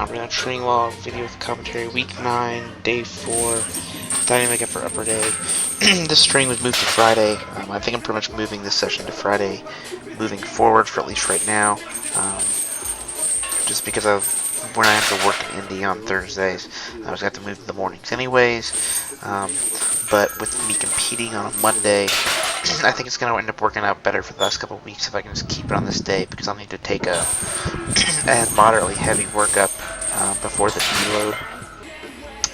Bring out training log video with commentary. Week 9, day 4, dynamic effort upper day. This training was moved to Friday. I think I'm pretty much moving this session to Friday, moving forward for at least right now. Just because of when I have to work in Indy on Thursdays, I was going to have to move to the mornings anyways. But with me competing on a Monday, I think it's going to end up working out better for the last couple of weeks if I can just keep it on this day, because I'll need to take a moderately heavy workup before the deload,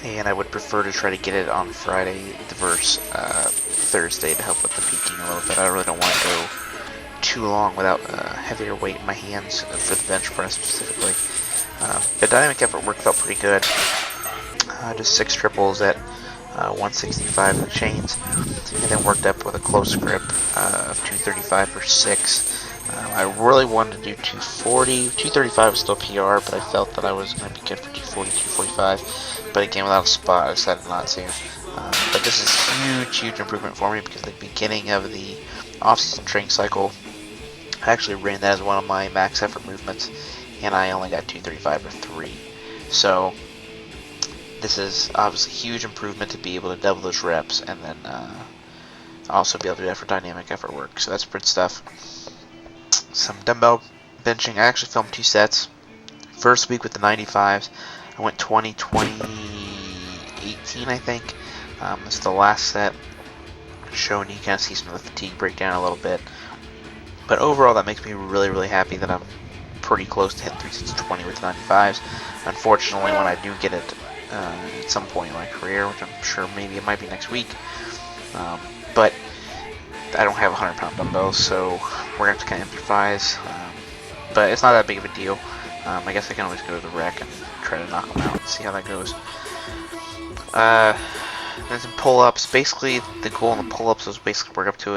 and I would prefer to try to get it on Friday versus Thursday to help with the peaking a little bit. I really don't want to go too long without heavier weight in my hands for the bench press specifically. The dynamic effort work felt pretty good. Just 6 triples at 165 in the chains, and then worked up with a close grip of 235 for 6. I really wanted to do 240. 235 was still PR, but I felt that I was going to be good for 240, 245. But again, without a spot, I decided not to. But this is huge improvement for me, because at the beginning of the off-season training cycle, I actually ran that as one of my max effort movements, and I only got 235 for 3. So this is obviously a huge improvement to be able to double those reps, and then also be able to do that for dynamic effort work. So that's good stuff. Some dumbbell benching. I actually filmed 2 sets. First week with the 95s, I went 20, 20, 18, I think. This is the last set, showing you kind of see some of the fatigue breakdown a little bit. But overall, that makes me really happy that I'm pretty close to hitting 3 sets of 20 with the 95s. Unfortunately, when I do get it at some point in my career, which I'm sure maybe it might be next week, but I don't have 100-pound dumbbells, so we're going to have to kind of improvise. But it's not that big of a deal. I guess I can always go to the rec and try to knock them out and see how that goes. Then some pull-ups. Basically, the goal in the pull-ups was basically work up to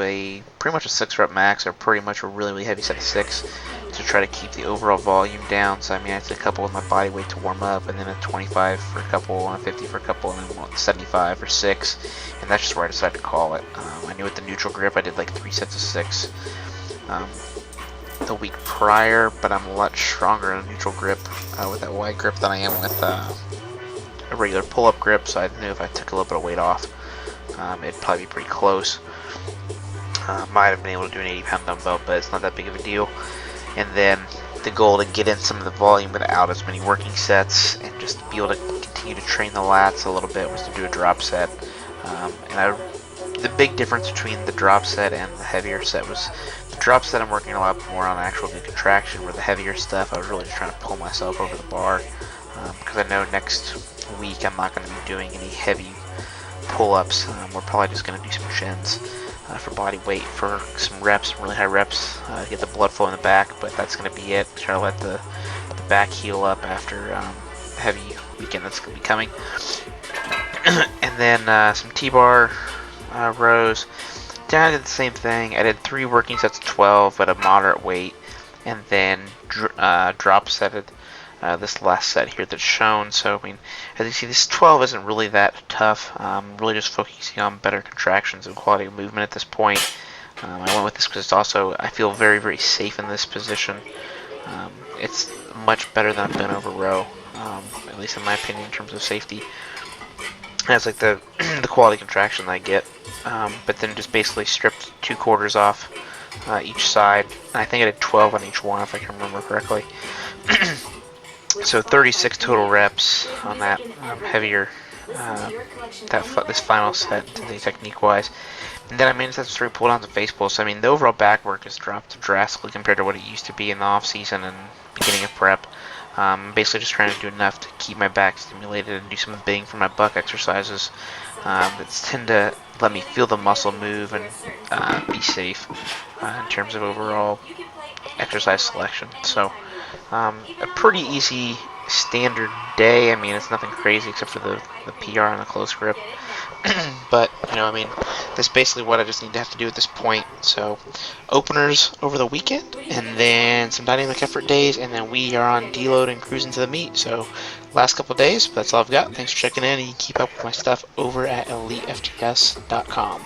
pretty much a 6-rep max, or pretty much a really heavy set of 6, to try to keep the overall volume down. So I mean, I did a couple with my body weight to warm up, and then a 25 for a couple, and a 50 for a couple, and then 75 for 6, and that's just where I decided to call it. I knew with the neutral grip I did like 3 sets of 6 the week prior, but I'm a lot stronger in a neutral grip with that wide grip than I am with a regular pull-up grip, so I knew if I took a little bit of weight off, it'd probably be pretty close. Might have been able to do an 80-pound dumbbell, but it's not that big of a deal. And then the goal to get in some of the volume without as many working sets, and just be able to continue to train the lats a little bit, was to do a drop set. The big difference between the drop set and the heavier set was the drop set I'm working a lot more on actual good contraction, where the heavier stuff I was really just trying to pull myself over the bar, because I know next week I'm not going to be doing any heavy pull-ups. We're probably just going to do some shins for body weight for some reps, really high reps, to get the blood flow in the back, but that's going to be it. Try to let the back heal up after the heavy weekend that's going to be coming. And then some T-bar rows. Then I did the same thing. I did 3 working sets of 12 at a moderate weight, and then drop setted this last set here that's shown. So I mean, as you see, this 12 isn't really that tough. Really just focusing on better contractions and quality of movement at this point. I went with this because it's also, I feel very safe in this position. It's much better than a bent over row, at least in my opinion, in terms of safety. And it's like the quality contraction that I get, but then just basically stripped 2 quarters off each side. And I think I did 12 on each one, if I can remember correctly. So 36 total reps on that heavier, this final set today technique-wise. And then I managed to 3 pull-downs and face pulls. So I mean, the overall back work has dropped drastically compared to what it used to be in the off-season and beginning of prep. Basically just trying to do enough to keep my back stimulated and do some bang for my buck exercises that tend to let me feel the muscle move and be safe in terms of overall exercise selection. So a pretty easy standard day. I mean, it's nothing crazy except for the PR and the close grip. But, you know, I mean, that's basically what I just need to have to do at this point. So, openers over the weekend, and then some dynamic effort days, and then we are on deload and cruising to the meet. So, last couple days, but that's all I've got. Thanks for checking in, and you can keep up with my stuff over at elitefts.com.